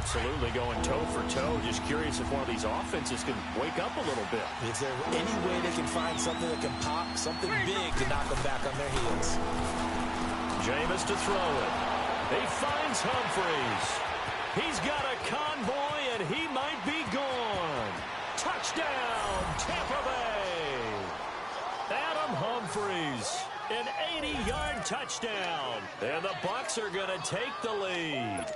Absolutely going toe for toe. Just curious if one of these offenses can wake up a little bit. Is there any way they can find something that can pop, something big to knock them back on their heels? Jameis to throw it. He finds Humphries. He's got a convoy, and he might be gone. Touchdown, Tampa Bay. Adam Humphries, an 80-yard touchdown. And the Bucs are going to take the lead.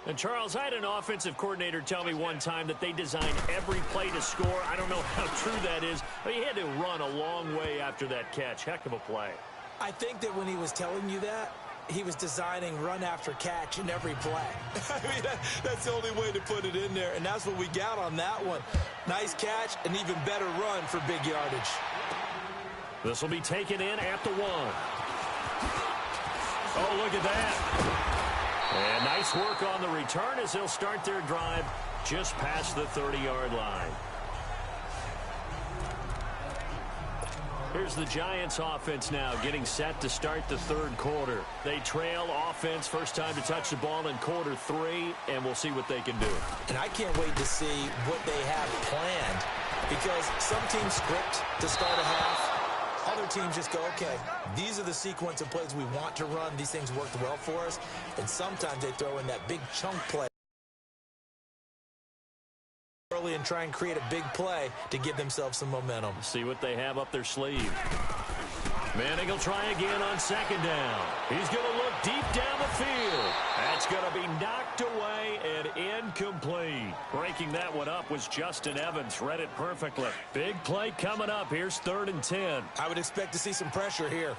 And, Charles, I had an offensive coordinator tell me one time that they design every play to score. I don't know how true that is, but he had to run a long way after that catch. Heck of a play. I think that when he was telling you that, he was designing run after catch in every play. I mean, that's the only way to put it in there, and that's what we got on that one. Nice catch, an even better run for big yardage. This will be taken in at the 1. Oh, look at that. And nice work on the return as they'll start their drive just past the 30-yard line. Here's the Giants offense now getting set to start the third quarter. They trail offense, first time to touch the ball in quarter 3, and we'll see what they can do. And I can't wait to see what they have planned, because some teams script to start a half. Other teams just go, okay, these are the sequence of plays we want to run. These things worked well for us. And sometimes they throw in that big chunk play early and try and create a big play to give themselves some momentum. See what they have up their sleeve. Manning will try again on second down. He's going to look deep down the field. That's going to be knocked away and incomplete. Breaking that one up was Justin Evans. Read it perfectly. Big play coming up. Here's 3rd and 10. I would expect to see some pressure here.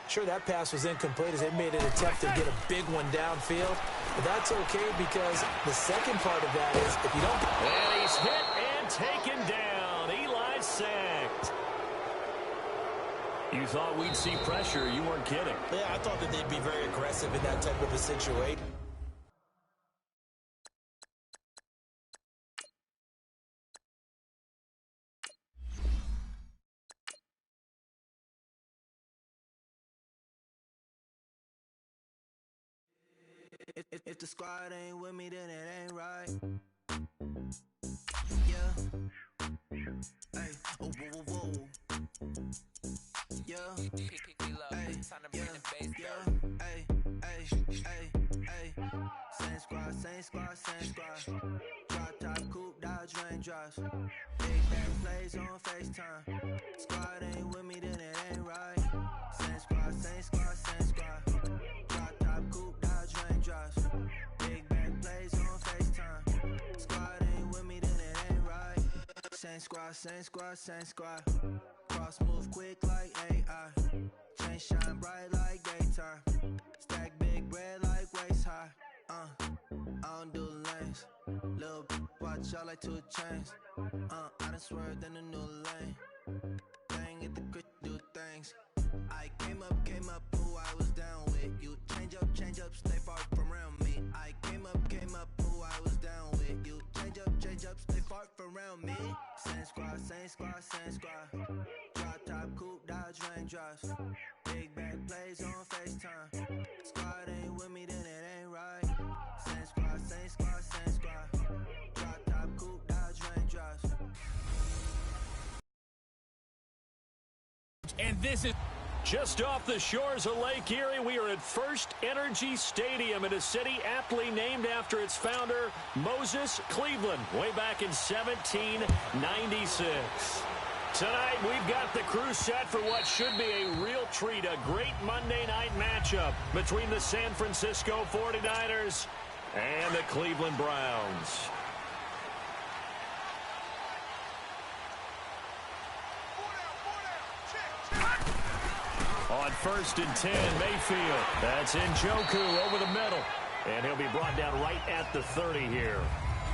Sure, that pass was incomplete as they made an attempt to get a big one downfield. But that's okay, because the second part of that is if you don't... And he's hit and taken down. Eli sacked. You thought we'd see pressure. You weren't kidding. Yeah, I thought that they'd be very aggressive in that type of a situation. If the squad ain't with me, then it ain't right. Yeah. Hey. Oh, whoa, whoa, whoa. Yeah. Hey. Yeah. Hey. Hey. Hey. Hey. Same squad, same squad, same squad. Drop top, coupe, Dodge raindrops. Big bang plays on FaceTime. Squad ain't with me, then it ain't right. Same squad, same squad, same squad. Drop top, coupe, Dodge raindrops. Big bang plays on FaceTime. Squad ain't with me, then it ain't right. Same squad, same squad, same squad. Cross move quick like AI. Chain shine bright like daytime. Stack big bread like waist high. I don't do lanes. Little watch out like 2 chains. I done swerved in a new lane. Bang at the crit, do things. I came up, who I was down with. You change up, stay far from around me. I came up, who I was down with. You change up, stay far from around me. Same squad, same squad, same squad. Drop top, coupe, Dodge raindrops. Big bag plays on FaceTime. Squad ain't with me, then it ain't right. Same squad, same squad, same squad. Drop top, coupe, Dodge raindrops. And this is just off the shores of Lake Erie. We are at First Energy Stadium in a city aptly named after its founder, Moses Cleveland, way back in 1796. Tonight, we've got the crew set for what should be a real treat, a great Monday night matchup between the San Francisco 49ers and the Cleveland Browns. On 1st and 10, Mayfield. That's Njoku over the middle. And he'll be brought down right at the 30 here.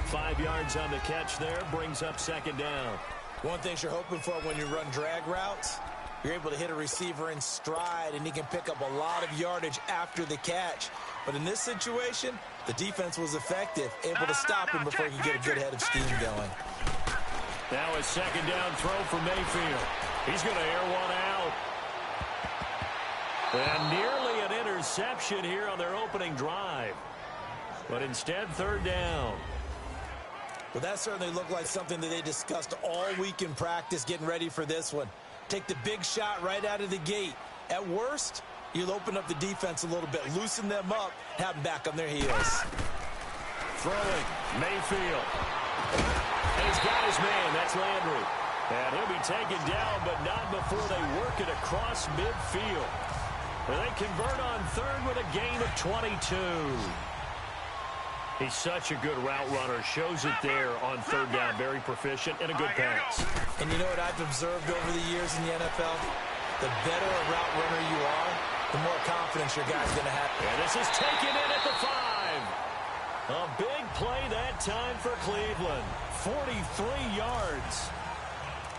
5 yards on the catch there, brings up 2nd down. One thing you're hoping for when you run drag routes, you're able to hit a receiver in stride, and he can pick up a lot of yardage after the catch. But in this situation, the defense was effective, able to stop him before he could get a good head of steam going. Now a 2nd down throw for Mayfield. He's going to air one out. And nearly an interception here on their opening drive. But instead, third down. Well, that certainly looked like something that they discussed all week in practice getting ready for this one. Take the big shot right out of the gate. At worst, you'll open up the defense a little bit, loosen them up, have them back on their heels. Throwing, Mayfield. And he's got his man. That's Landry. And he'll be taken down, but not before they work it across midfield. And they convert on third with a gain of 22. He's such a good route runner. Shows it there on third down. Very proficient and a good pass. And you know what I've observed over the years in the NFL? The better a route runner you are, the more confidence your guy's going to have. And this is taken in at the 5. A big play that time for Cleveland. 43 yards.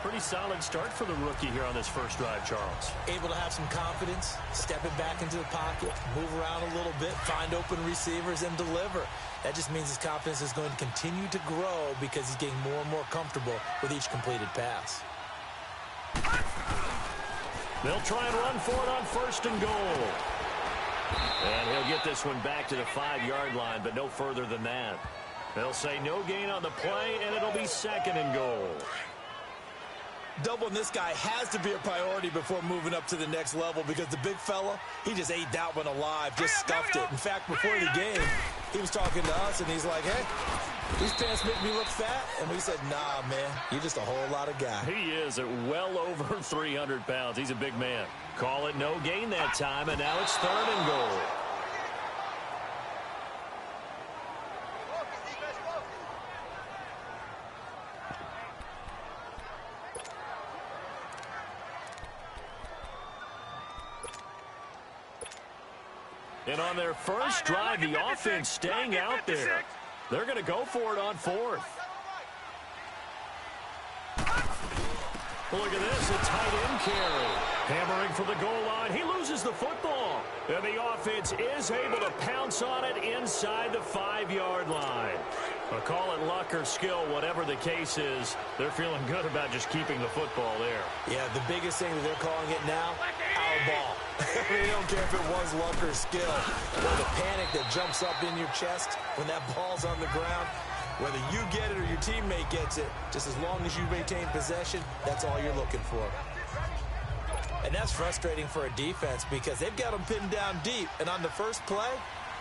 Pretty solid start for the rookie here on this first drive, Charles. Able to have some confidence, stepping back into the pocket, move around a little bit, find open receivers, and deliver. That just means his confidence is going to continue to grow because he's getting more and more comfortable with each completed pass. They'll try and run for it on first and goal. And he'll get this one back to the 5-yard line, but no further than that. They'll say no gain on the play, and it'll be second and goal. Doubling this guy has to be a priority before moving up to the next level because the big fella, he just ate that one alive, just stuffed it. In fact, before the game, he was talking to us, and he's like, hey, these pants make me look fat. And we said, nah, man, you're just a whole lot of guy. He is at well over 300 pounds. He's a big man. Call it no gain that time, and now it's third and goal. And on their first drive, the offense staying out there. They're going to go for it on fourth. Look at this, a tight end carry. Hammering for the goal line. He loses the football. And the offense is able to pounce on it inside the 5-yard line. Call it luck or skill, whatever the case is. They're feeling good about just keeping the football there. Yeah, the biggest thing that they're calling it now, our ball. They don't care if it was luck or skill. Or the panic that jumps up in your chest when that ball's on the ground. Whether you get it or your teammate gets it, just as long as you maintain possession, that's all you're looking for. And that's frustrating for a defense because they've got them pinned down deep. And on the first play,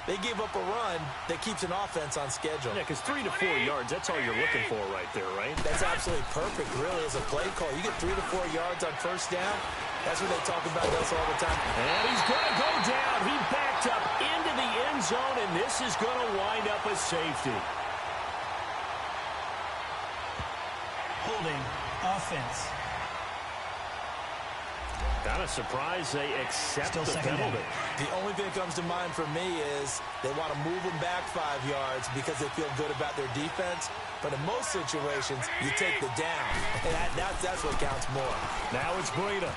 they give up a run that keeps an offense on schedule. Yeah, because 3 to 4 yards, that's all you're looking for right there, right? That's absolutely perfect, really, as a play call. You get 3 to 4 yards on first down. That's what they talk about us all the time. And he's going to go down. He backed up into the end zone, and this is going to wind up a safety. Holding offense. Kind of surprised they accept Still the penalty. The only thing that comes to mind for me is they want to move them back 5 yards because they feel good about their defense. But in most situations, you take the down. And that's what counts more. Now it's Breida.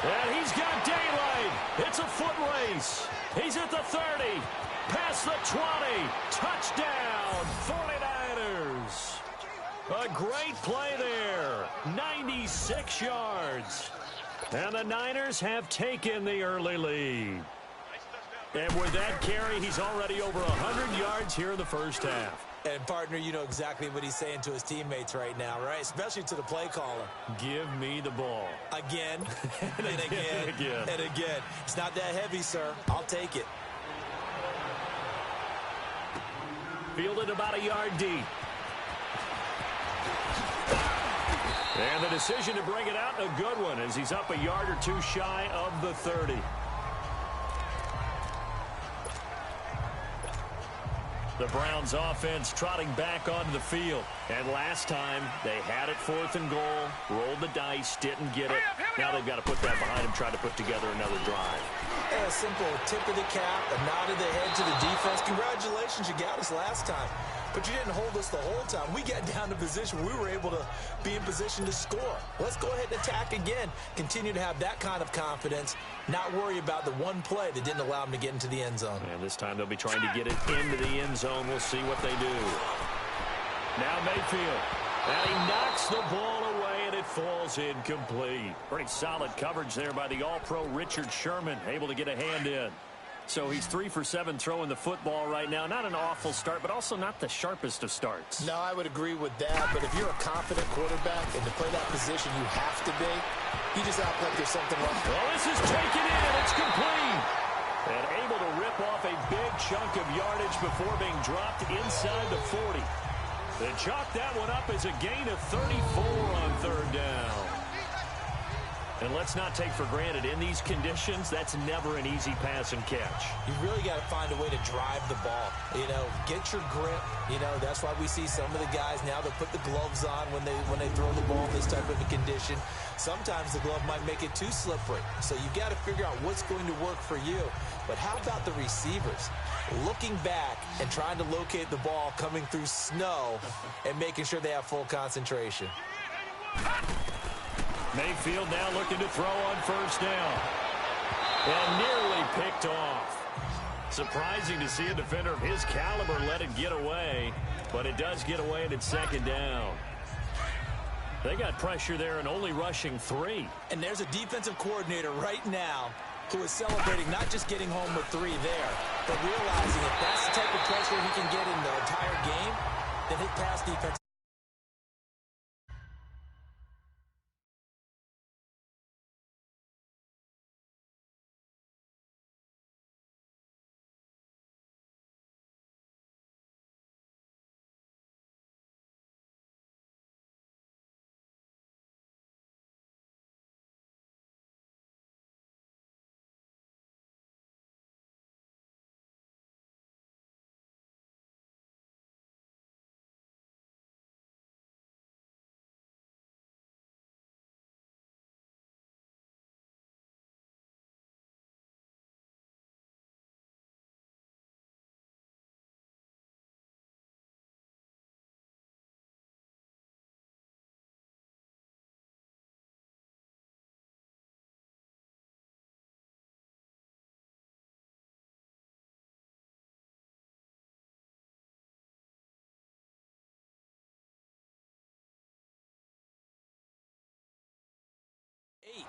And he's got daylight. It's a foot race. He's at the 30. Past the 20. Touchdown, 49ers. A great play there. 96 yards. And the Niners have taken the early lead. And with that carry, he's already over 100 yards here in the first half. And, partner, you know exactly what he's saying to his teammates right now, right? Especially to the play caller. Give me the ball. Again, and again, and again. It's not that heavy, sir. I'll take it. Fielded about a yard deep. And the decision to bring it out, a good one, as he's up a yard or two shy of the 30. The Browns offense trotting back onto the field. And last time, they had it 4th and goal, rolled the dice, didn't get it. Now they've got to put that behind them, try to put together another drive. A simple tip of the cap, a nod of the head to the defense. Congratulations, you got us last time. But you didn't hold us the whole time. We got down to position where we were able to be in position to score. Let's go ahead and attack again. Continue to have that kind of confidence. Not worry about the one play that didn't allow them to get into the end zone. And this time they'll be trying to get it into the end zone. We'll see what they do. Now Mayfield. And he knocks the ball away, and it falls incomplete. Pretty solid coverage there by the All-Pro Richard Sherman, able to get a hand in. So he's 3 for 7 throwing the football right now. Not an awful start, but also not the sharpest of starts. No, I would agree with that. But if you're a confident quarterback and to play that position you have to be, you just act like there's something wrong. Well, this is taken in. It's complete. And able to rip off a big chunk of yardage before being dropped inside the 40. They chalk that one up as a gain of 34 on third down. And let's not take for granted, in these conditions, that's never an easy pass and catch. You really got to find a way to drive the ball. You know, get your grip. You know, that's why we see some of the guys now that put the gloves on when they throw the ball in this type of a condition. Sometimes the glove might make it too slippery. So you got to figure out what's going to work for you. But how about the receivers? Looking back and trying to locate the ball coming through snow and making sure they have full concentration. Mayfield now looking to throw on first down. And nearly picked off. Surprising to see a defender of his caliber let it get away, but it does get away and it's second down. They got pressure there and only rushing 3. And there's a defensive coordinator right now who is celebrating not just getting home with 3 there, but realizing if that's the type of pressure he can get in the entire game, then his pass defense.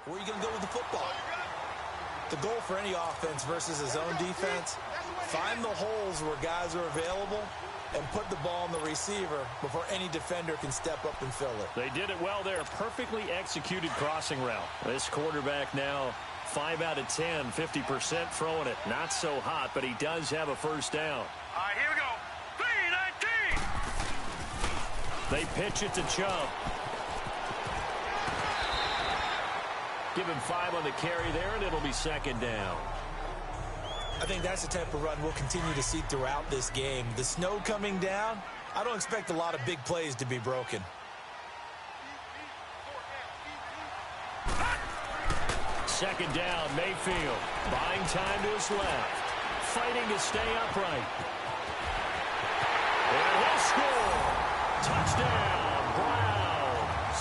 Where are you going to go with the football? The goal for any offense versus his own defense, find the holes where guys are available and put the ball on the receiver before any defender can step up and fill it. They did it well there. Perfectly executed crossing route. This quarterback now 5 out of 10, 50% throwing it. Not so hot, but he does have a first down. All right, here we go. 3-19. They pitch it to Chubb. Give him 5 on the carry there, and it'll be second down. I think that's the type of run we'll continue to see throughout this game. The snow coming down, I don't expect a lot of big plays to be broken. Second down, Mayfield. Buying time to his left. Fighting to stay upright. And he'll score. Touchdown, Browns.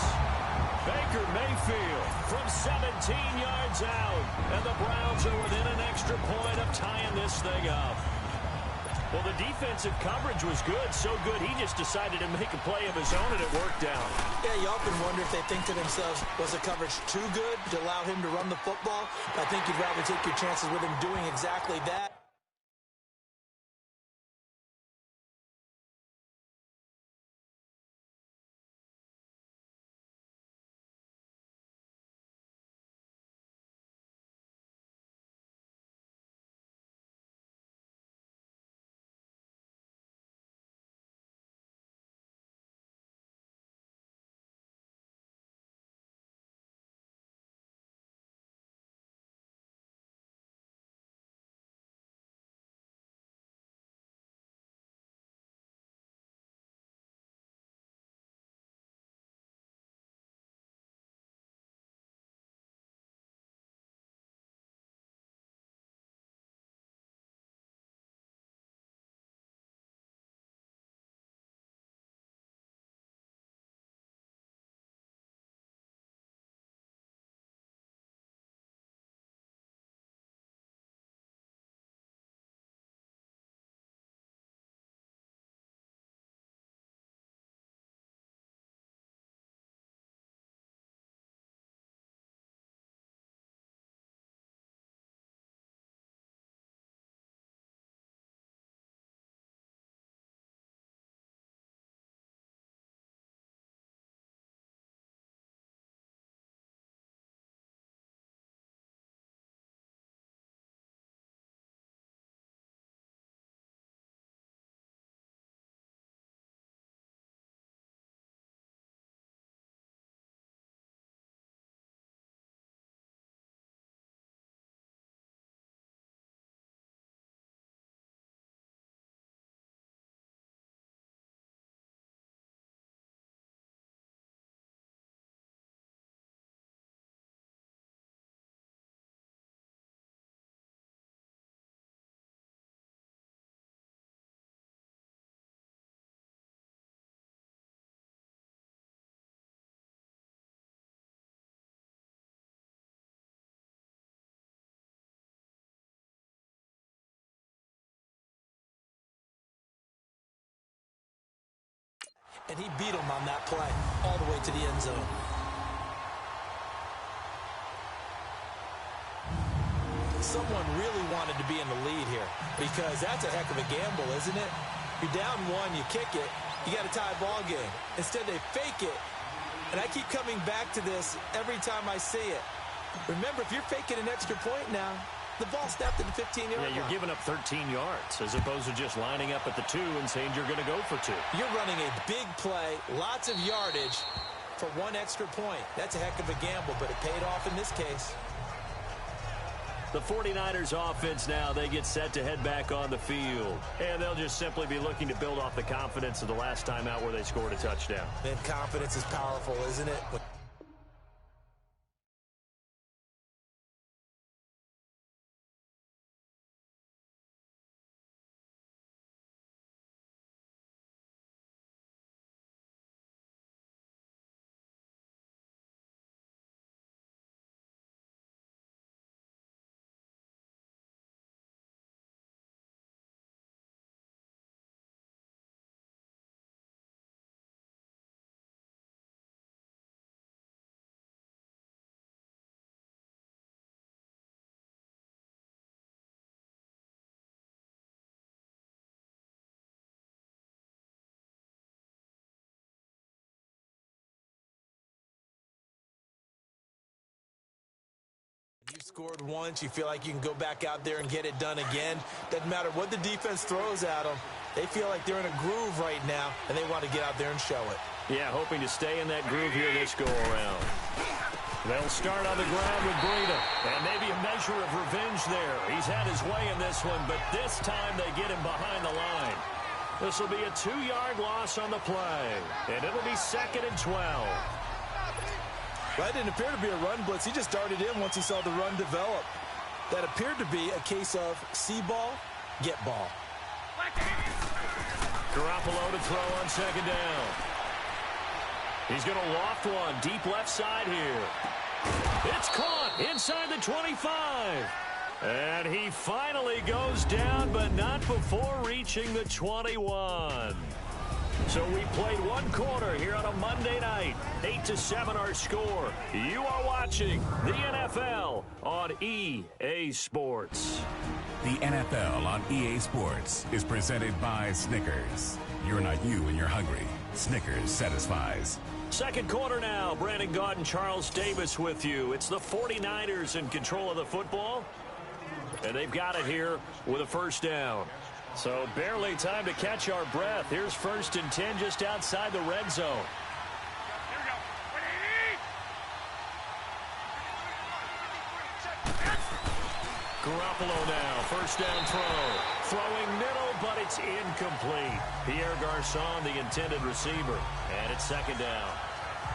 Baker Mayfield from 17 yards out. And the Browns are within an extra point of tying this thing up. Well, the defensive coverage was good, so good he just decided to make a play of his own, and it worked out. Yeah, you often wonder if they think to themselves, was the coverage too good to allow him to run the football? I think you'd rather take your chances with him doing exactly that. And he beat him on that play all the way to the end zone. Someone really wanted to be in the lead here because that's a heck of a gamble, isn't it? You're down one, you kick it, you got a tie ball game. Instead, they fake it. And I keep coming back to this every time I see it. Remember, if you're faking an extra point now, the ball snapped at the 15-yard line. Yeah, you're giving up 13 yards as opposed to just lining up at the 2 and saying you're going to go for 2. You're running a big play, lots of yardage for one extra point. That's a heck of a gamble, but it paid off in this case. The 49ers offense now, they get set to head back on the field. And they'll just simply be looking to build off the confidence of the last time out where they scored a touchdown. And confidence is powerful, isn't it? You've scored once, you feel like you can go back out there and get it done again. Doesn't matter what the defense throws at them. They feel like they're in a groove right now, and they want to get out there and show it. Yeah, hoping to stay in that groove here this go-around. They'll start on the ground with Breida, and maybe a measure of revenge there. He's had his way in this one, but this time they get him behind the line. This will be a 2-yard loss on the play, and it'll be 2nd and 12. That didn't appear to be a run blitz. He just darted in once he saw the run develop. That appeared to be a case of see ball, get ball. Garoppolo to throw on 2nd down. He's going to loft one deep left side here. It's caught inside the 25. And he finally goes down, but not before reaching the 21. So we played one quarter here on a Monday night. 8-7 our score. You are watching the NFL on EA Sports. The NFL on EA Sports is presented by Snickers. You're not you when you're hungry. Snickers satisfies. Second quarter now. Brandon Gaudin and Charles Davis with you. It's the 49ers in control of the football. And they've got it here with a first down. So barely time to catch our breath. Here's 1st and 10 just outside the red zone. Here we go. Garoppolo now, first down throw. Throwing middle, but it's incomplete. Pierre Garçon, the intended receiver. And it's 2nd down.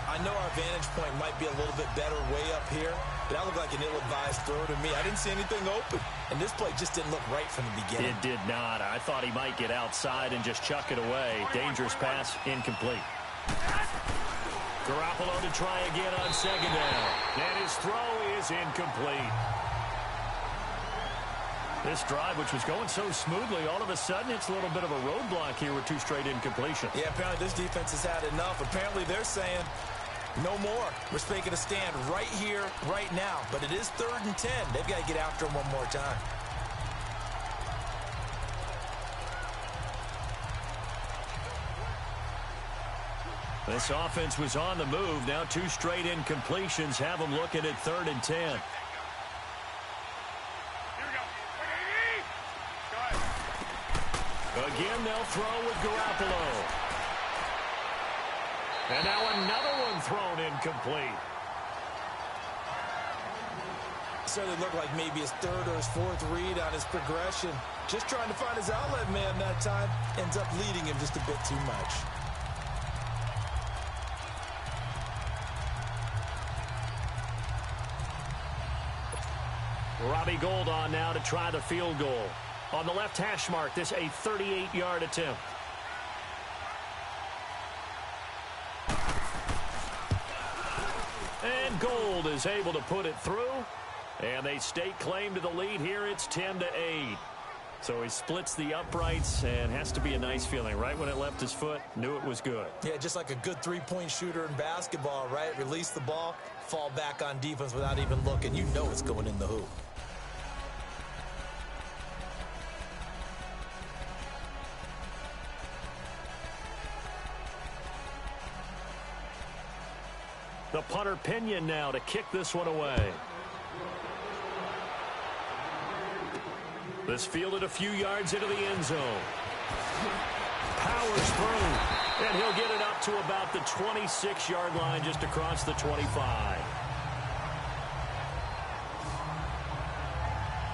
I know our vantage point might be a little bit better way up here, but that looked like an ill-advised throw to me. I didn't see anything open, and this play just didn't look right from the beginning. It did not. I thought he might get outside and just chuck it away. Dangerous pass, incomplete. Garoppolo to try again on 2nd down. And his throw is incomplete. This drive, which was going so smoothly, all of a sudden it's a little bit of a roadblock here with 2 straight incompletions. Yeah, apparently this defense has had enough. Apparently they're saying no more. We're making a stand right here, right now. But it is 3rd and 10. They've got to get after him one more time. This offense was on the move. Now 2 straight incompletions have them looking at 3rd and 10. Again, they'll throw with Garoppolo. And now another one thrown incomplete. Certainly looked like maybe his 3rd or his 4th read on his progression. Just trying to find his outlet man that time. Ends up leading him just a bit too much. Robbie Gould on now to try the field goal. On the left hash mark, this a 38-yard attempt. And Gould is able to put it through. And they stake claim to the lead here. It's 10-8. So he splits the uprights and has to be a nice feeling. Right when it left his foot, knew it was good. Yeah, just like a good three-point shooter in basketball, right? Release the ball, fall back on defense without even looking. You know it's going in the hoop. The punter Pinion now to kick this one away. This fielded a few yards into the end zone. Powers through, and he'll get it up to about the 26-yard line, just across the 25.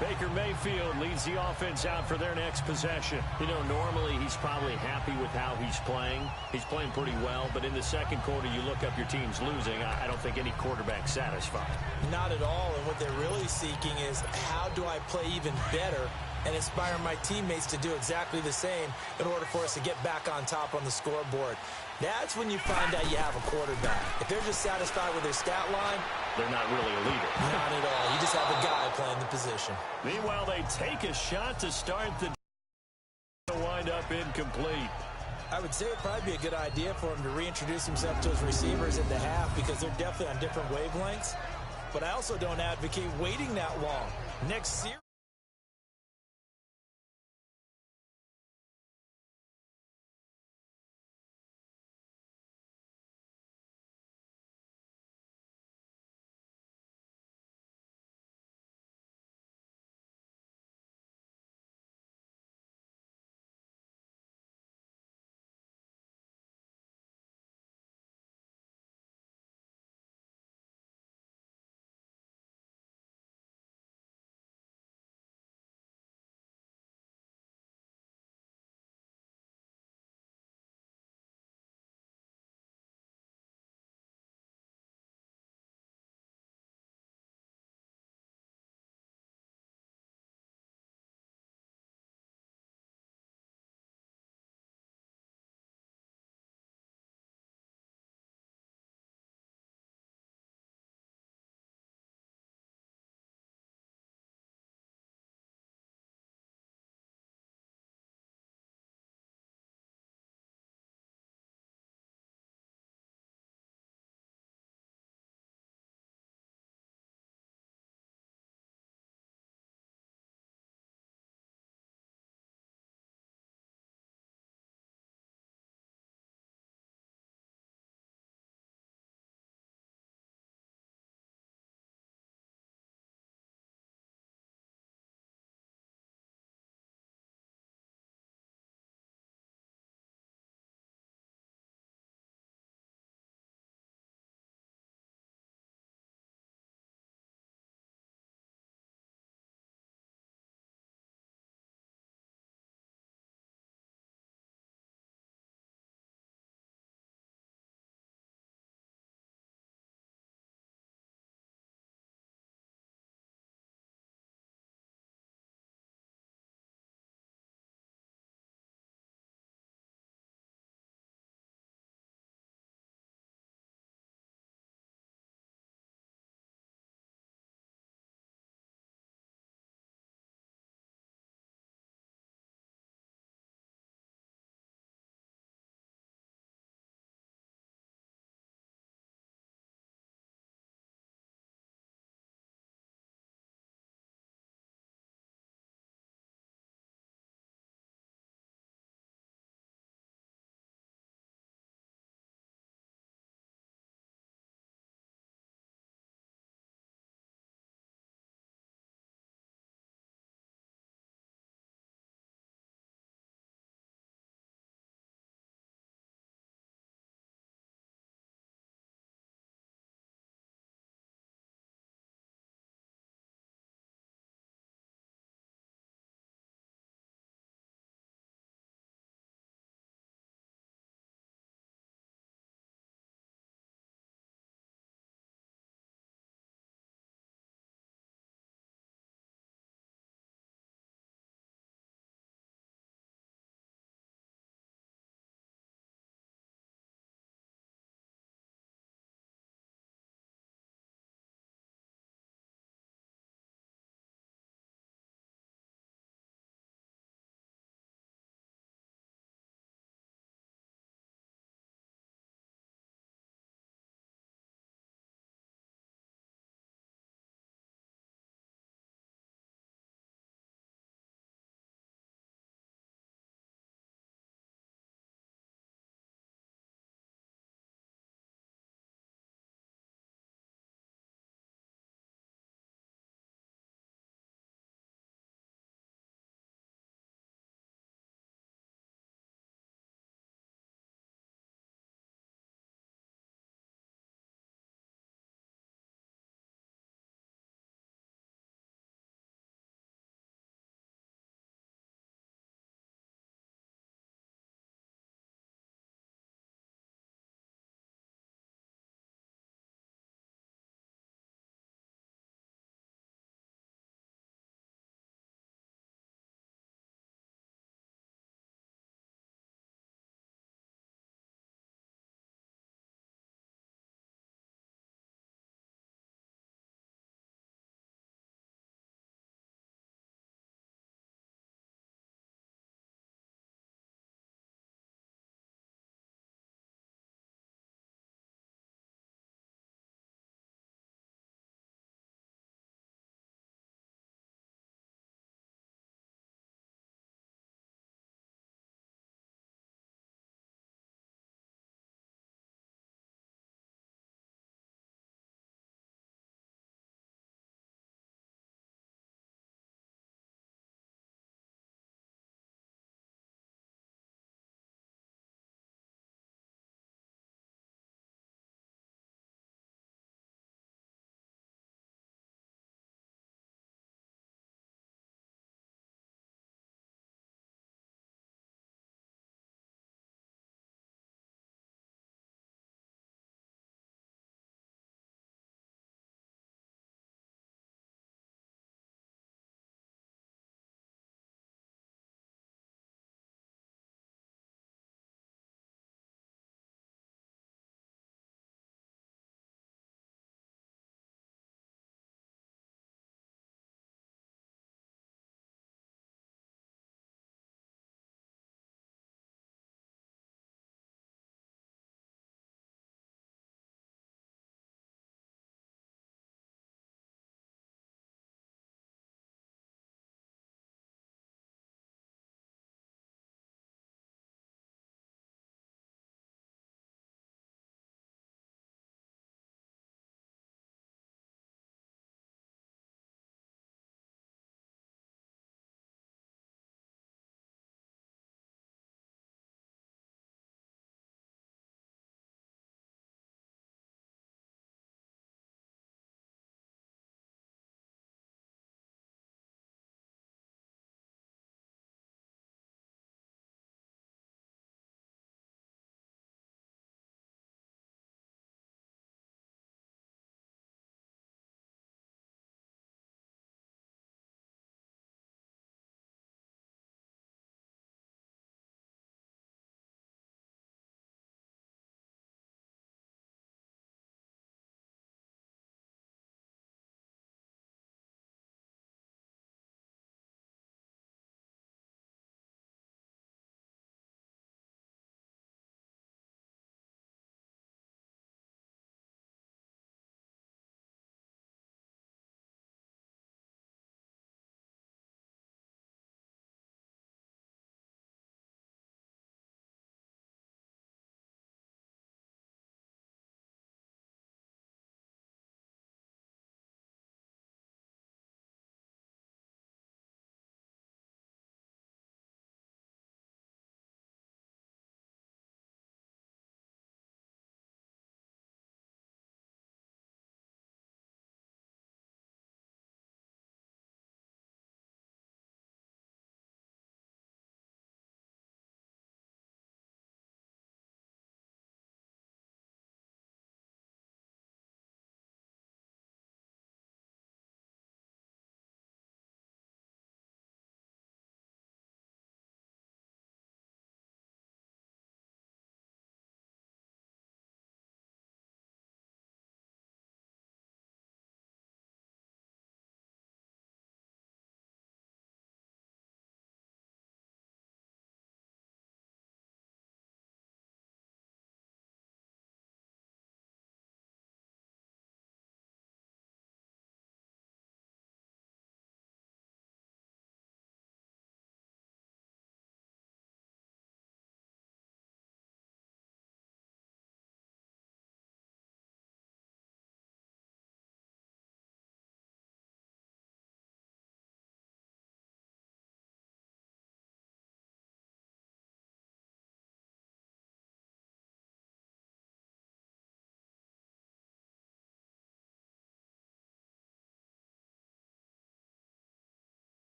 Baker Mayfield leads the offense out for their next possession. You know, normally he's probably happy with how he's playing. He's playing pretty well, but in the second quarter, you look up your team's losing. I don't think any quarterback's satisfied. Not at all, and what they're really seeking is how do I play even better and inspire my teammates to do exactly the same in order for us to get back on top on the scoreboard. That's when you find out you have a quarterback. If they're just satisfied with their stat line, they're not really a leader. Not at all. You just have a guy playing the position. Meanwhile, they take a shot to start the wind up incomplete. I would say it'd probably be a good idea for him to reintroduce himself to his receivers in the half because they're definitely on different wavelengths. But I also don't advocate waiting that long. Next series.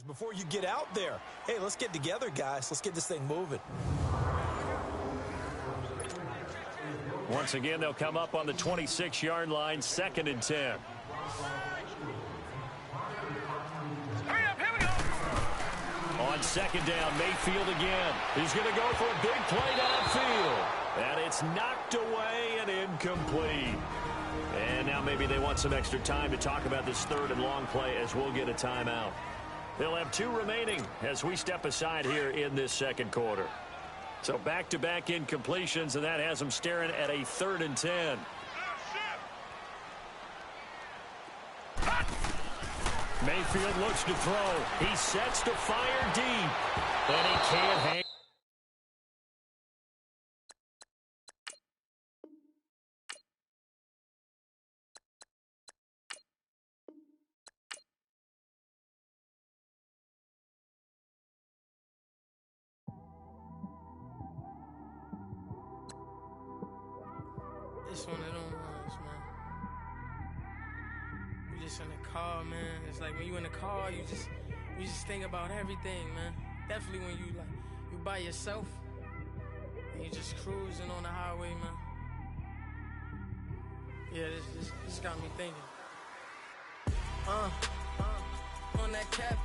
Before you get out there. Hey, let's get together, guys. Let's get this thing moving. Once again, they'll come up on the 26-yard line, 2nd and 10. Hurry up, here we go. On 2nd down, Mayfield again. He's going to go for a big play downfield. And it's knocked away and incomplete. And now maybe they want some extra time to talk about this 3rd and long play as we'll get a timeout. They'll have 2 remaining as we step aside here in this 2nd quarter. So back-to-back incompletions, and that has them staring at a 3rd and 10. Mayfield looks to throw. He sets to fire deep, and he can't hang. It's one of them ones, man. You just in the car, man. It's like when you in the car, you just think about everything, man. Definitely when you by yourself and you just cruising on the highway, man. Yeah, this got me thinking. On that cap,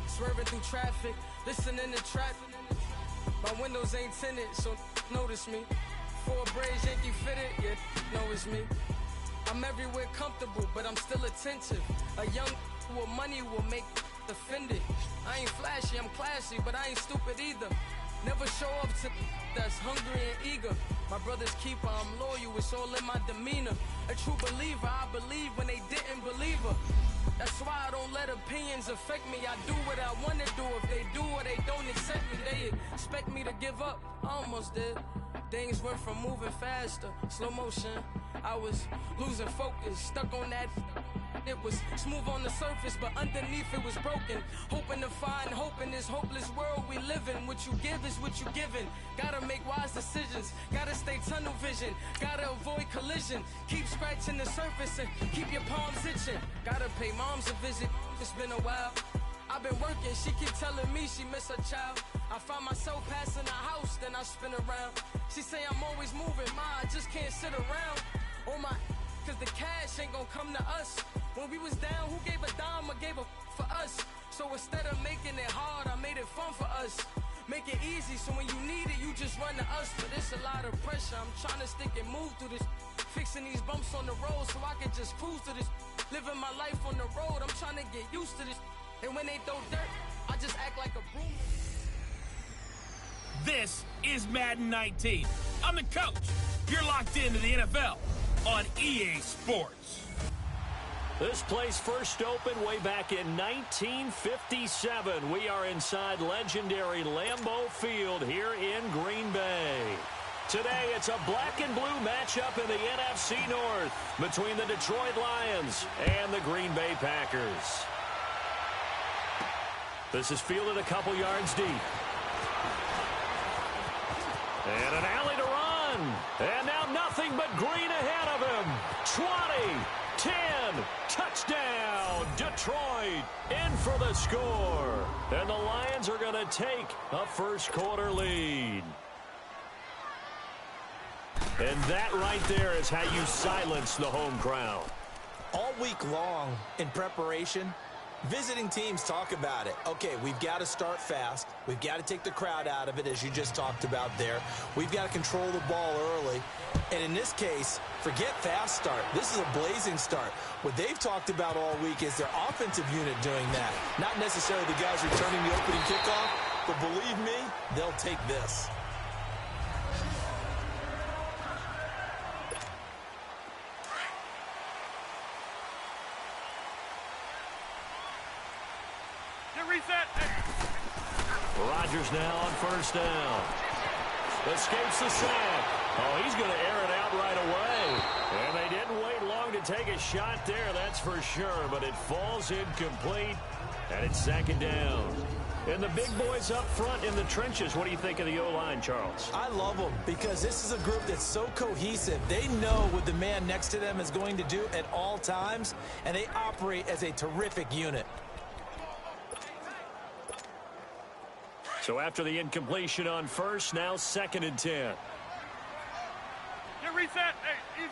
swerving through traffic, listening to trap. My windows ain't tinted, so notice me. 4 braids, Yankee fitted, yeah, know it's me. I'm everywhere comfortable, but I'm still attentive. A young with money will make offended. I ain't flashy, I'm classy, but I ain't stupid either. Never show up to that's hungry and eager. My brother's keeper, I'm loyal, it's all in my demeanor. A true believer, I believe when they didn't believe her. That's why I don't let opinions affect me. I do what I want to do. If they do or they don't accept me, they expect me to give up. I almost did. Things went from moving faster, slow motion. I was losing focus, stuck on that. It was smooth on the surface, but underneath it was broken. Hoping to find hope in this hopeless world we live in. What you give is what you given. Gotta make wise decisions. Gotta stay tunnel vision. Gotta avoid collision. Keep scratching the surface and keep your palms itching. Gotta pay moms a visit. It's been a while. I've been working, she keep telling me she miss her child. I find myself passing the house, then I spin around. She say I'm always moving, ma, I just can't sit around. Oh my, cause the cash ain't gonna come to us. When we was down, who gave a dime or gave a for us? So instead of making it hard, I made it fun for us. Make it easy, so when you need it, you just run to us. But it's a lot of pressure, I'm trying to stick and move through this. Fixing these bumps on the road so I can just cruise to this. Living my life on the road, I'm trying to get used to this. And when they throw dirt, I just act like a broom. This is Madden 19. I'm the coach. You're locked into the NFL on EA Sports. This place first opened way back in 1957. We are inside legendary Lambeau Field here in Green Bay. Today, it's a black and blue matchup in the NFC North between the Detroit Lions and the Green Bay Packers. This is fielded a couple yards deep. And an alley to run. And now nothing but green ahead of him. 20, 10, touchdown, Detroit in for the score. And the Lions are going to take a first quarter lead. And that right there is how you silence the home crowd. All week long in preparation, visiting teams talk about it. Okay, we've got to start fast. We've got to take the crowd out of it, as you just talked about there. We've got to control the ball early. And in this case, forget fast start. This is a blazing start. What they've talked about all week is their offensive unit doing that. Not necessarily the guys returning the opening kickoff, but believe me, they'll take this. Rodgers now on first down. Escapes the sack. Oh, he's going to air it out right away. And they didn't wait long to take a shot there, that's for sure. But it falls incomplete, and it's 2nd down. And the big boys up front in the trenches. What do you think of the O-line, Charles? I love them because this is a group that's so cohesive. They know what the man next to them is going to do at all times, and they operate as a terrific unit. So after the incompletion on first, now 2nd and 10. Get reset. Hey, easy.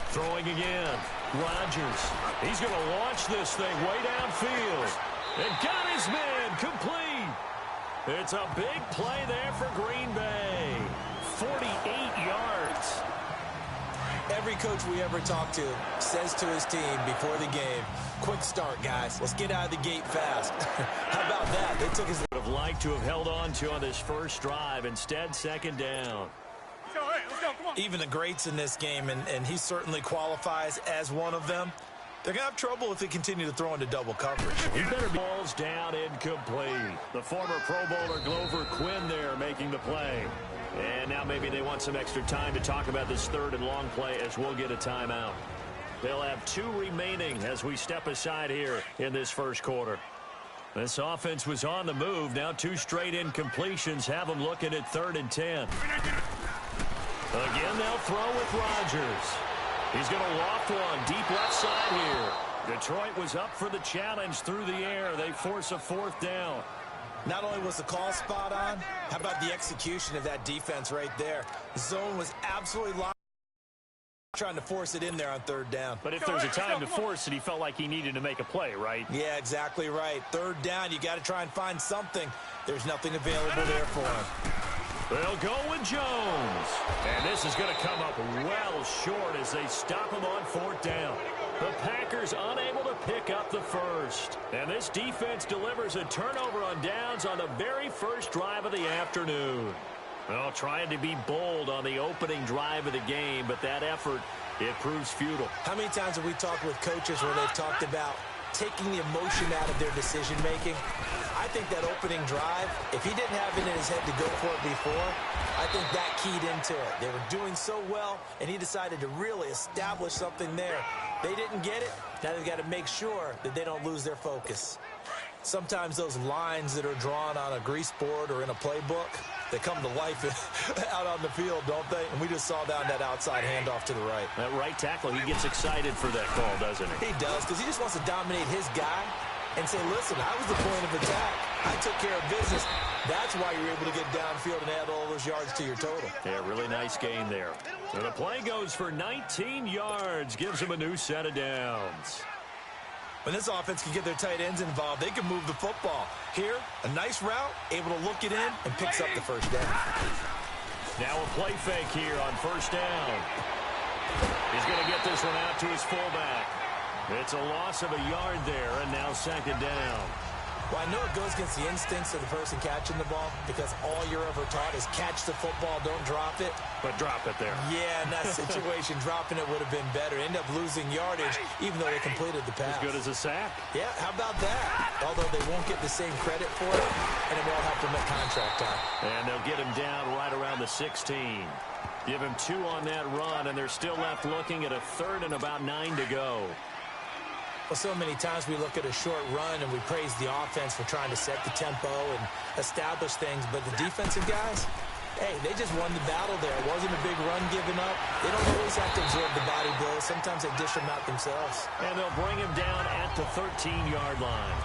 Throwing again. Rodgers. He's going to launch this thing way downfield. And got his man complete. It's a big play there for Green Bay. 48 yards. Every coach we ever talk to says to his team before the game, quick start, guys. Let's get out of the gate fast. How about that? They took his... Would have liked to have held on to on this first drive. Instead, 2nd down. Let's go, hey, let's go, come on. Even the greats in this game, and he certainly qualifies as one of them, they're going to have trouble if they continue to throw into double coverage. He better be balls down, incomplete. The former Pro Bowler Glover Quinn there making the play. And now maybe they want some extra time to talk about this 3rd and long play as we'll get a timeout. They'll have 2 remaining as we step aside here in this first quarter. This offense was on the move. Now 2 straight incompletions have them looking at 3rd and 10. Again, they'll throw with Rodgers. He's going to loft one deep left side here. Detroit was up for the challenge through the air. They force a 4th down. Not only was the call spot on, how about the execution of that defense right there? The zone was absolutely locked, trying to force it in there on 3rd down. But if there's a time to force it, he felt like he needed to make a play, right? Yeah, exactly right. 3rd down, you got to try and find something. There's nothing available there for him. They'll go with Jones. And this is going to come up well short as they stop him on 4th down. The Packers unable to pick up the first. And this defense delivers a turnover on downs on the very first drive of the afternoon. Well, trying to be bold on the opening drive of the game, but that effort, it proves futile. How many times have we talked with coaches where they've talked about taking the emotion out of their decision-making? I think that opening drive, if he didn't have it in his head to go for it before, I think that keyed into it. They were doing so well, and he decided to really establish something there. They didn't get it. Now they've got to make sure that they don't lose their focus. Sometimes those lines that are drawn on a grease board or in a playbook, they come to life out on the field, don't they? And we just saw down that outside handoff to the right. That right tackle, he gets excited for that call, doesn't he? He does, because he just wants to dominate his guy and say, listen, I was the point of attack. I took care of business. That's why you're able to get downfield and add all those yards to your total. Yeah, really nice gain there. And the play goes for 19 yards, gives him a new set of downs. When this offense can get their tight ends involved, they can move the football. Here, a nice route, able to look it in, and picks up the first down. Now a play fake here on 1st down. He's going to get this one out to his fullback. It's a loss of a yard there, and now 2nd down. Well, I know it goes against the instincts of the person catching the ball because all you're ever taught is catch the football, don't drop it. But drop it there. Yeah, in that situation, dropping it would have been better. End up losing yardage, even though they completed the pass. As good as a sack. Yeah, how about that? Although they won't get the same credit for it, and it will help them at contract time. And they'll get him down right around the 16. Give him 2 on that run, and they're still left looking at a 3rd and about 9 to go. Well, so many times we look at a short run and we praise the offense for trying to set the tempo and establish things, but the defensive guys, hey, they just won the battle there. It wasn't a big run given up. They don't always have to absorb the body blows. Sometimes they dish them out themselves. And they'll bring him down at the 13-yard line.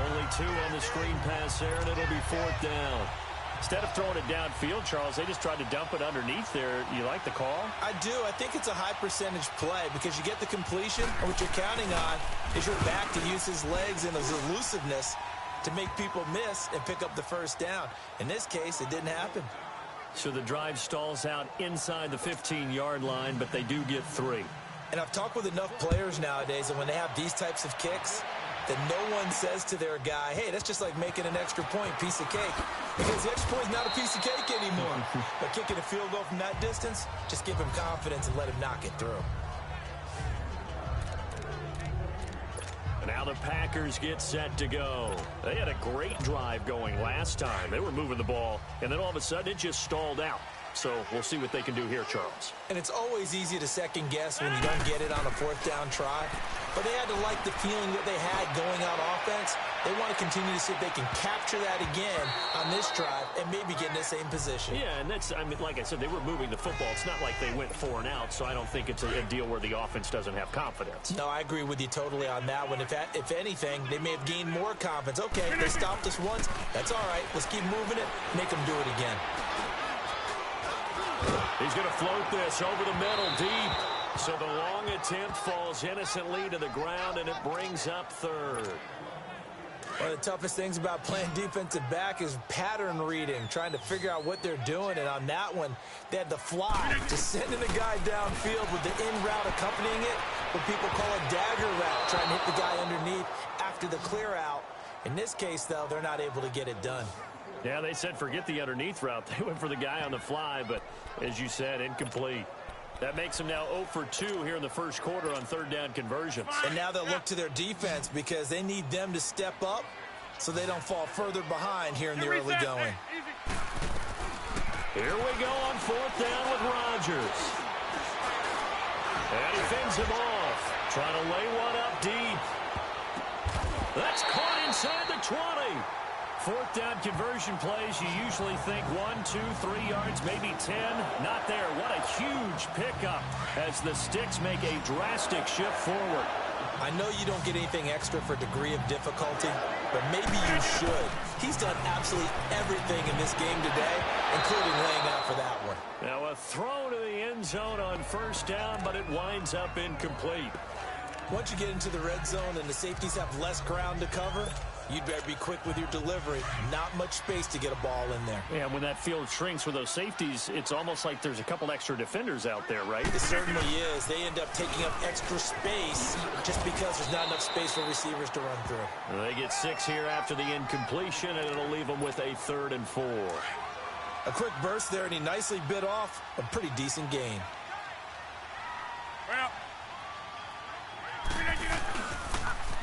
Only 2 on the screen pass there, and it'll be 4th down. Instead of throwing it downfield, Charles, they just tried to dump it underneath there. You like the call? I do. I think it's a high percentage play because you get the completion, and what you're counting on is your back to use his legs and his elusiveness to make people miss and pick up the first down. In this case, it didn't happen. So the drive stalls out inside the 15-yard line, but they do get 3. And I've talked with enough players nowadays, and when they have these types of kicks, that no one says to their guy, hey, that's just like making an extra point, piece of cake. Because the extra point is not a piece of cake anymore. But kicking a field goal from that distance, just give him confidence and let him knock it through. And now the Packers get set to go. They had a great drive going last time. They were moving the ball, and then all of a sudden it just stalled out. So we'll see what they can do here, Charles. And it's always easy to second guess when you don't get it on a 4th down try. but they had to like the feeling that they had going on offense. They want to continue to see if they can capture that again on this drive and maybe get in the same position. Yeah, and that's, I mean, like I said, they were moving the football. It's not like they went 4 and out, so I don't think it's a deal where the offense doesn't have confidence. No, I agree with you totally on that one. If anything, they may have gained more confidence. Okay, they stopped us once. That's all right. Let's keep moving it. Make them do it again. He's going to float this over the middle deep. So the long attempt falls innocently to the ground, and it brings up third. One of the toughest things about playing defensive back is pattern reading, trying to figure out what they're doing. And on that one, they had the fly, just sending the guy downfield with the in route accompanying it, what people call a dagger route, trying to hit the guy underneath after the clear out. In this case, though, they're not able to get it done. Yeah, they said forget the underneath route. They went for the guy on the fly, but as you said, incomplete. That makes them now 0 for 2 here in the first quarter on third down conversions. And now they'll look to their defense because they need them to step up so they don't fall further behind here in the early going. Here we go on fourth down with Rodgers. And he fends him off. Trying to lay one up deep. That's caught inside the 20. Fourth down conversion plays, you usually think 1, 2, 3 yards, maybe 10. Not there. What a huge pickup as the Sticks make a drastic shift forward. I know you don't get anything extra for degree of difficulty, but maybe you should. He's done absolutely everything in this game today, including laying out for that one. Now a throw to the end zone on first down, but it winds up incomplete. Once you get into the red zone and the safeties have less ground to cover, you'd better be quick with your delivery. Not much space to get a ball in there. Yeah, when that field shrinks with those safeties, it's almost like there's a couple extra defenders out there, right? It certainly is. They end up taking up extra space just because there's not enough space for receivers to run through. They get 6 here after the incompletion, and it'll leave them with a 3rd and 4. A quick burst there, and he nicely bit off a pretty decent gain. Well.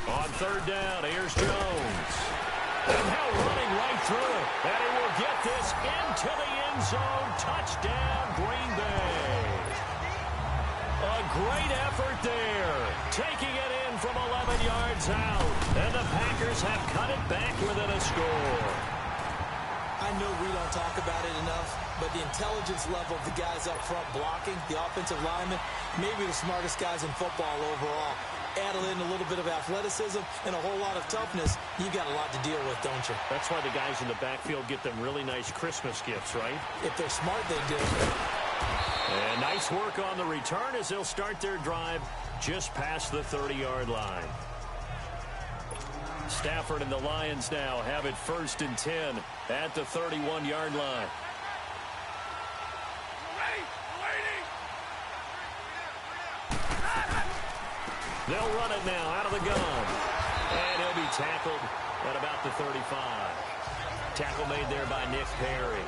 On third down, here's Jones. And now running right through it. And he will get this into the end zone. Touchdown, Green Bay. A great effort there. Taking it in from 11 yards out. And the Packers have cut it back within a score. I know we don't talk about it enough, but the intelligence level of the guys up front blocking, the offensive linemen, maybe the smartest guys in football overall. Add in a little bit of athleticism and a whole lot of toughness, you've got a lot to deal with, don't you? That's why the guys in the backfield get them really nice Christmas gifts, right? If they're smart, they do. And nice work on the return as they'll start their drive just past the 30-yard line. Stafford and the Lions now have it 1st and 10 at the 31-yard line. They'll run it now out of the gun. And he'll be tackled at about the 35. Tackle made there by Nick Perry.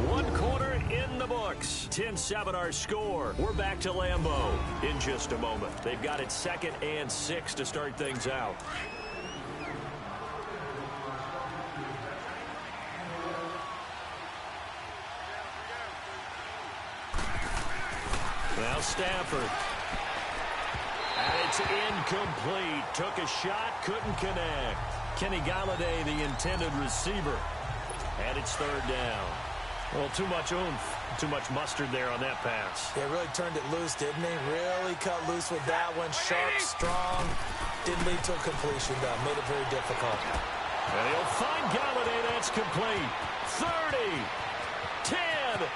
1 quarter in the books. 10-7 our score. We're back to Lambeau in just a moment. They've got it 2nd and 6 to start things out. Now Stafford. And it's incomplete. Took a shot, couldn't connect. Kenny Golladay, the intended receiver. And it's 3rd down. Well, too much oomph, too much mustard there on that pass. They really turned it loose, didn't they? Really cut loose with that one. Sharp, strong. Didn't lead to a completion, though. Made it very difficult. And he'll find Golladay. That's complete. 30. 10.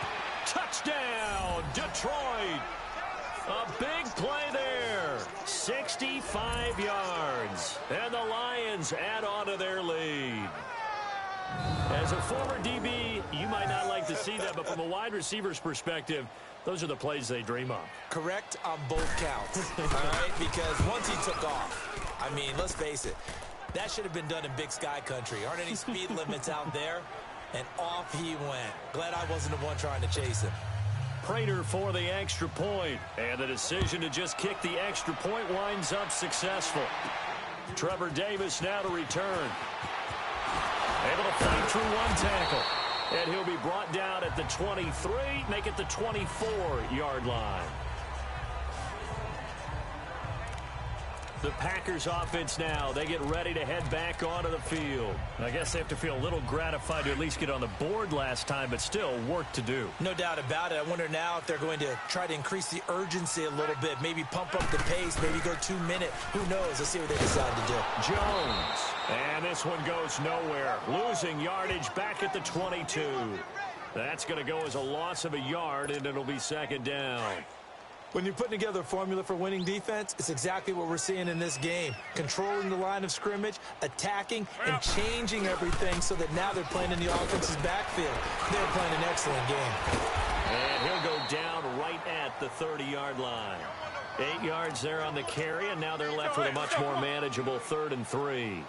Touchdown, Detroit. A big play there. 65 yards. And the Lions add on to their lead. As a former DB, you might not like to see that, but from a wide receiver's perspective, those are the plays they dream of. Correct on both counts, all right? Because once he took off, I mean, let's face it, that should have been done in Big Sky country. Aren't any speed limits out there? And off he went. Glad I wasn't the one trying to chase him. Prater for the extra point, and the decision to just kick the extra point winds up successful. Trevor Davis now to return. Able to fight through 1 tackle. And he'll be brought down at the 23, make it the 24-yard line. The Packers offense now. They get ready to head back onto the field. I guess they have to feel a little gratified to at least get on the board last time, but still work to do. No doubt about it. I wonder now if they're going to try to increase the urgency a little bit, maybe pump up the pace, maybe go 2 minute. Who knows? Let's see what they decide to do. Jones. And this one goes nowhere. Losing yardage back at the 22. That's going to go as a loss of a yard, and it'll be second down. When you're putting together a formula for winning defense, it's exactly what we're seeing in this game. Controlling the line of scrimmage, attacking, and changing everything so that now they're playing in the offense's backfield. They're playing an excellent game. And he'll go down right at the 30-yard line. 8 yards there on the carry, and now they're left with a much more manageable 3rd and 3.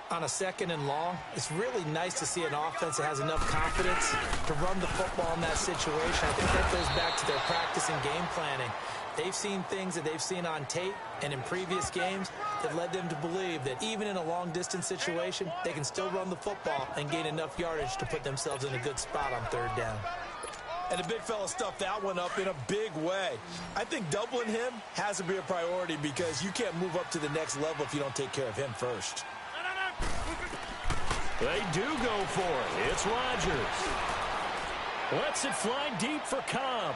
On a 2nd and long, it's really nice to see an offense that has enough confidence to run the football in that situation. I think that goes back to their practice and game planning. They've seen things that they've seen on tape and in previous games that led them to believe that even in a long-distance situation, they can still run the football and gain enough yardage to put themselves in a good spot on 3rd down. And the big fella stuffed that one up in a big way. I think doubling him has to be a priority because you can't move up to the next level if you don't take care of him first. They do go for it. It's Rodgers. Lets it fly deep for Cobb.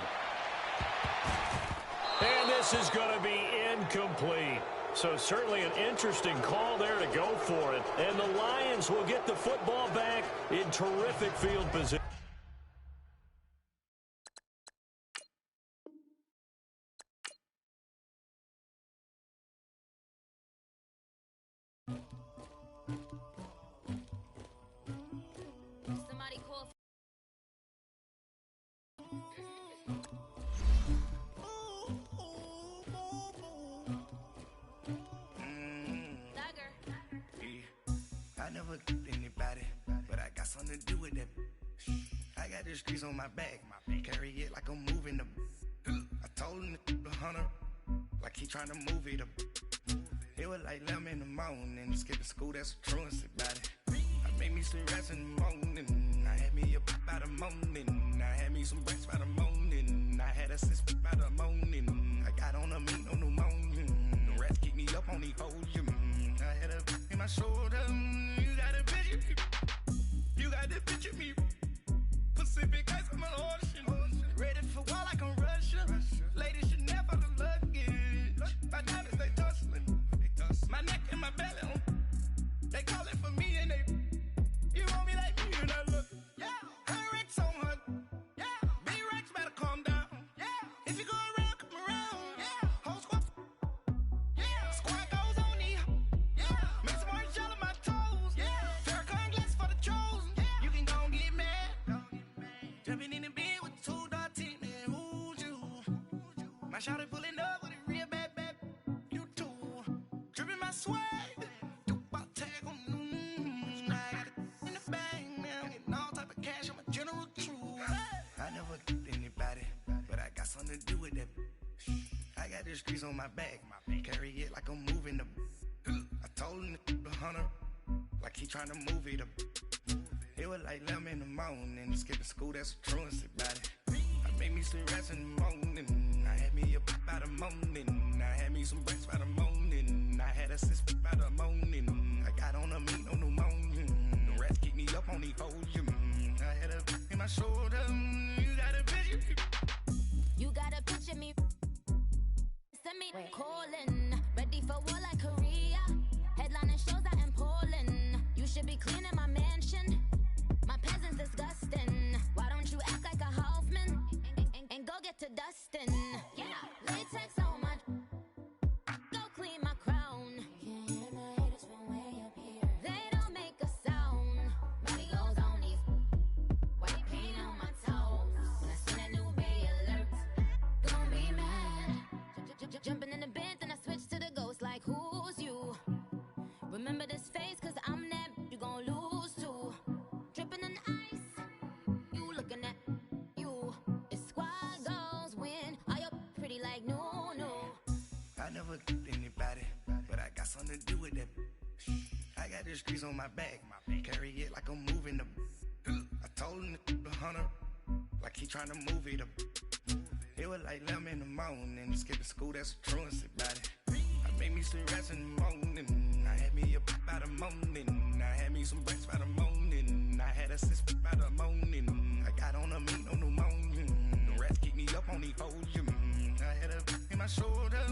And this is going to be incomplete. So certainly an interesting call there to go for it. And the Lions will get the football back in terrific field position. The streets on my back, carry it like I'm moving them. I told him the hunter, like he trying to move it up. It was like 11 in the morning, skipping school, that's a truancy about it. I made me some rats in the morning, I had me a pop by the morning. I had me some breaks by the morning, I had a six by the morning. I got on a meat on the morning, the rats keep me up on the podium. I had a in my shoulder, you got a picture me, you got the picture me. Pacific ice on my ocean. Ready for war like I'm Russia. Ladies should never the luggage. My diamonds, they tussling. My neck and my belly. They call it for me and they. You want me like me and I look. Yeah. Her Rex on her. Yeah. B-Rex better calm down. Yeah. If you go around, come around. Yeah. Whole squad. Yeah. Squad goes on me. Yeah. Make some orange gel on my toes. Yeah. Farrakhan glass for the chosen. Yeah. You can go and get mad. Jumping in the bed with 2 dark teeth, man, who's you? My shawty pulling up with a real bad, you too. Dripping my swag, do about tag on I got it in the bag, man, getting all type of cash, I'm a general true. I never killed anybody, but I got something to do with that. I got the streets on my back, carry it like I'm moving them. I told him the hunter, like he trying to move it up. It was like 11 in the morning, skipping school, that's a truancy about it. I made me some rats in the morning, I had me a pop by the morning. I had me some breaks by the morning, I had a six by the morning. I got on a meat on the morning, the rats keep me up on the podium. I had a in my shoulder, you got a picture me. You got a picture me. Send me calling, ready for war like Korea. Headlining shows out in Poland. You should be cleaning my mansion. My peasants disgusting. Why don't you act like a Hoffman and go get to dustin'? Yeah, latex on my. Go clean my crown. You can hear my haters from way up here. They don't make a sound. Body goes on these. White paint on my toes. When I see that new Bay alert, gon' be mad. Jumping in the bed, then I switch to the ghost like who's you? Remember this face, cause I'm that you gon' lose too. Dripping in ice, you looking at you. It's squad goals win. Are you pretty like no? I never killed anybody, but I got something to do with that. I got the streets on my back, carry it like I'm moving them. I told him the hunter, like he trying to move it up. It was like 11 in the morning, skipping school, that's a truancy about it. Made me sleep rest in the morning. I had me a by the morning. I had me some breaks by the morning. I had a sis by the morning. I got on a meat on the morning. The rest keep me up on the podium. I had a in my shoulder.